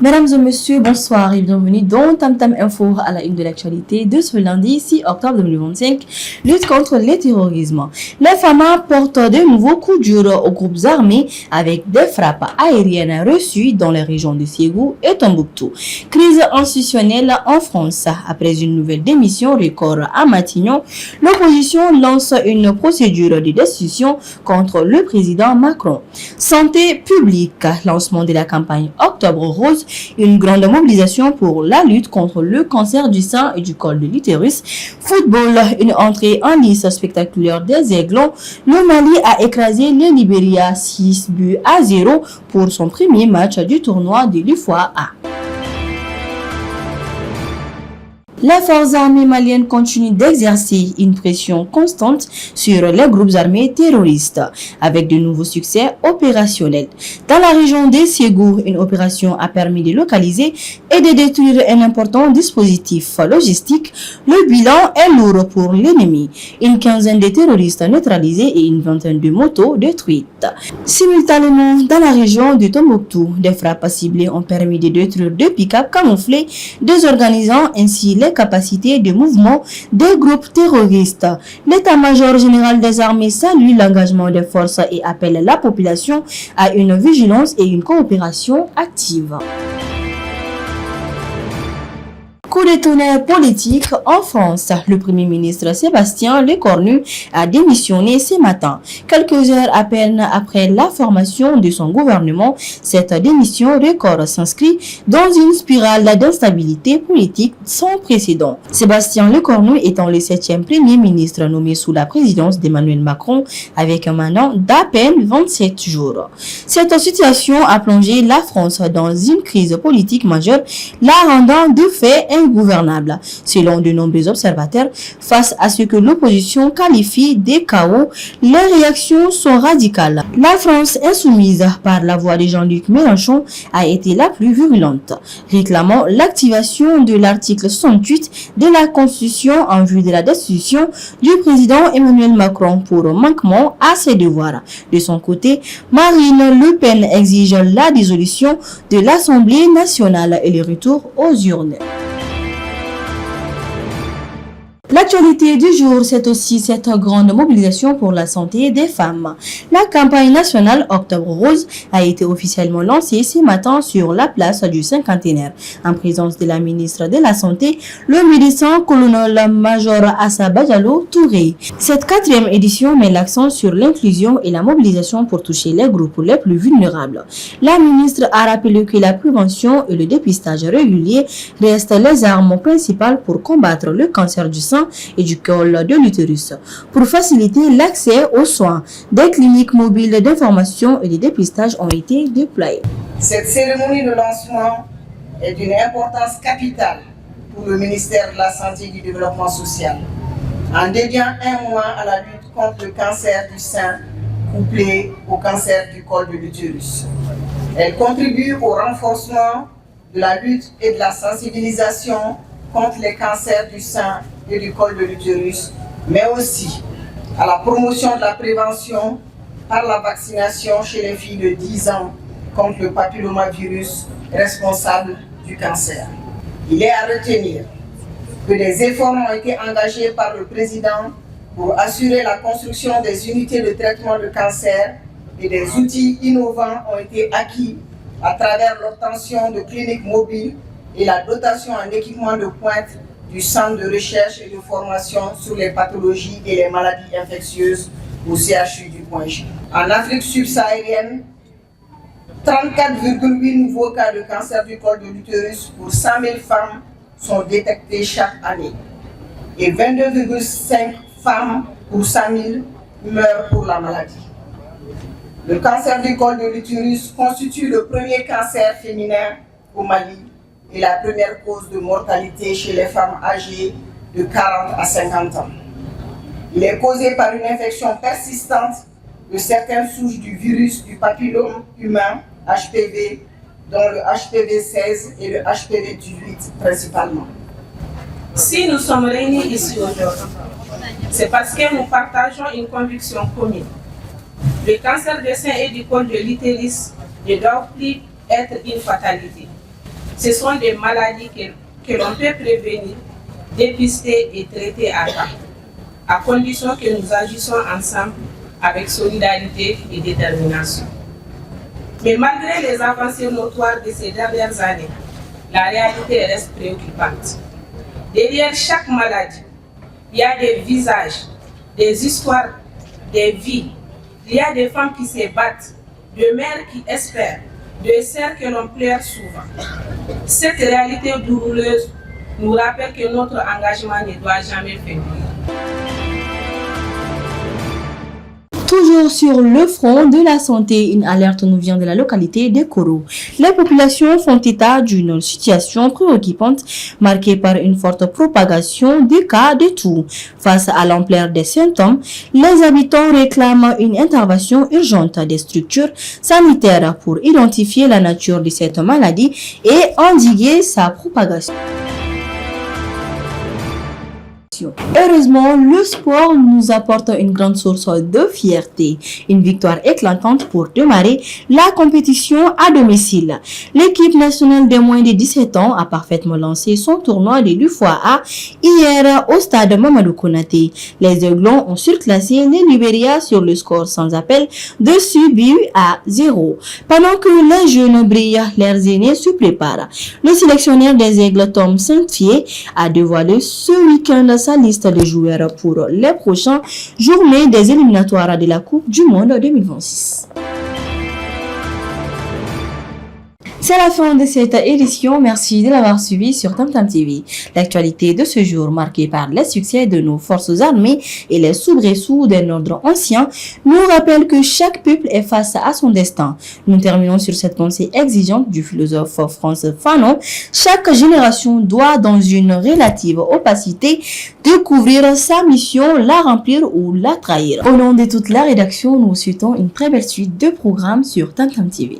Mesdames et messieurs, bonsoir et bienvenue dans Tam Tam Info à la une de l'actualité de ce lundi 6 octobre 2025, lutte contre le terrorisme. Les FAMA portent de nouveaux coups durs aux groupes armés avec des frappes aériennes reçues dans les régions de Ségou et Tombouctou. Crise institutionnelle en France. Après une nouvelle démission record à Matignon, l'opposition lance une procédure de destitution contre le président Macron. Santé publique, lancement de la campagne Octobre Rose, une grande mobilisation pour la lutte contre le cancer du sein et du col de l'utérus. Football, une entrée en lice spectaculaire des Aiglons. Le Mali a écrasé le Libéria 6-0 pour son premier match du tournoi de l'UFOA A. Les forces armées maliennes continuent d'exercer une pression constante sur les groupes armés terroristes avec de nouveaux succès opérationnels. Dans la région de Ségou, une opération a permis de localiser et de détruire un important dispositif logistique. Le bilan est lourd pour l'ennemi. Une quinzaine de terroristes neutralisés et une vingtaine de motos détruites. Simultanément, dans la région de Tombouctou, des frappes ciblées ont permis de détruire deux pick-up camouflés, désorganisant ainsi les capacités de mouvement des groupes terroristes. L'état-major général des armées salue l'engagement des forces et appelle la population à une vigilance et une coopération active. Coup de tonnerre politique en France. Le Premier ministre Sébastien Lecornu a démissionné ce matin. Quelques heures à peine après la formation de son gouvernement, cette démission record s'inscrit dans une spirale d'instabilité politique sans précédent. Sébastien Lecornu étant le 7e Premier ministre nommé sous la présidence d'Emmanuel Macron avec un mandat d'à peine 27 jours. Cette situation a plongé la France dans une crise politique majeure, la rendant de fait ingouvernable, selon de nombreux observateurs. Face à ce que l'opposition qualifie de chaos, les réactions sont radicales. La France insoumise, par la voix de Jean-Luc Mélenchon, a été la plus virulente, réclamant l'activation de l'article 68 de la Constitution en vue de la destitution du président Emmanuel Macron pour manquement à ses devoirs. De son côté, Marine Le Pen exige la dissolution de l'Assemblée nationale et le retour aux urnes. L'actualité du jour, c'est aussi cette grande mobilisation pour la santé des femmes. La campagne nationale Octobre Rose a été officiellement lancée ce matin sur la place du Cinquantenaire, en présence de la ministre de la Santé, le médecin colonel-major Assa Badialo Touré. Cette 4e édition met l'accent sur l'inclusion et la mobilisation pour toucher les groupes les plus vulnérables. La ministre a rappelé que la prévention et le dépistage régulier restent les armes principales pour combattre le cancer du sein et du col de l'utérus. Pour faciliter l'accès aux soins, des cliniques mobiles d'information et de dépistage ont été déployées. Cette cérémonie de lancement est d'une importance capitale pour le ministère de la Santé et du Développement social, en dédiant un mois à la lutte contre le cancer du sein couplé au cancer du col de l'utérus. Elle contribue au renforcement de la lutte et de la sensibilisation contre les cancers du sein et du col de l'utérus, mais aussi à la promotion de la prévention par la vaccination chez les filles de 10 ans contre le papillomavirus responsable du cancer. Il est à retenir que des efforts ont été engagés par le président pour assurer la construction des unités de traitement de cancer et des outils innovants ont été acquis à travers l'obtention de cliniques mobiles et la dotation en équipement de pointe du Centre de recherche et de formation sur les pathologies et les maladies infectieuses au CHU du Point G. En Afrique subsaharienne, 34,8 nouveaux cas de cancer du col de l'utérus pour 100 000 femmes sont détectés chaque année et 22,5 femmes pour 100 000 meurent pour la maladie. Le cancer du col de l'utérus constitue le premier cancer féminin au Mali et la première cause de mortalité chez les femmes âgées de 40 à 50 ans. Il est causé par une infection persistante de certaines souches du virus du papillome humain, HPV, dont le HPV 16 et le HPV 18 principalement. Si nous sommes réunis ici aujourd'hui, c'est parce que nous partageons une conviction commune. Le cancer du sein et du col de l'utérus ne doit plus être une fatalité. Ce sont des maladies que l'on peut prévenir, dépister et traiter à temps, à condition que nous agissons ensemble avec solidarité et détermination. Mais malgré les avancées notoires de ces dernières années, la réalité reste préoccupante. Derrière chaque maladie, il y a des visages, des histoires, des vies. Il y a des femmes qui se battent, de mères qui espèrent, de sœurs que l'on pleure souvent. Cette réalité douloureuse nous rappelle que notre engagement ne doit jamais faiblir. Toujours sur le front de la santé, une alerte nous vient de la localité de Koro. Les populations font état d'une situation préoccupante marquée par une forte propagation des cas de toux. Face à l'ampleur des symptômes, les habitants réclament une intervention urgente des structures sanitaires pour identifier la nature de cette maladie et endiguer sa propagation. Heureusement, le sport nous apporte une grande source de fierté. Une victoire éclatante pour démarrer la compétition à domicile. L'équipe nationale des moins de 17 ans a parfaitement lancé son tournoi de l'UFOA hier au stade Mamadou Konaté. Les Aiglons ont surclassé les Libéria sur le score sans appel de 6 buts à 0. Pendant que les jeunes brillent, leurs aînés se préparent. Le sélectionneur des Aigles, Tom Saint-Fier, a dévoilé ce week-end sa liste de joueurs pour les prochaines journées des éliminatoires de la Coupe du Monde 2026. C'est la fin de cette édition. Merci de l'avoir suivi sur Tamtam TV. L'actualité de ce jour, marquée par les succès de nos forces armées et les soubresauts d'un ordre ancien, nous rappelle que chaque peuple est face à son destin. Nous terminons sur cette pensée exigeante du philosophe Frantz Fanon. Chaque génération doit, dans une relative opacité, découvrir sa mission, la remplir ou la trahir. Au nom de toute la rédaction, nous souhaitons une très belle suite de programmes sur Tamtam TV.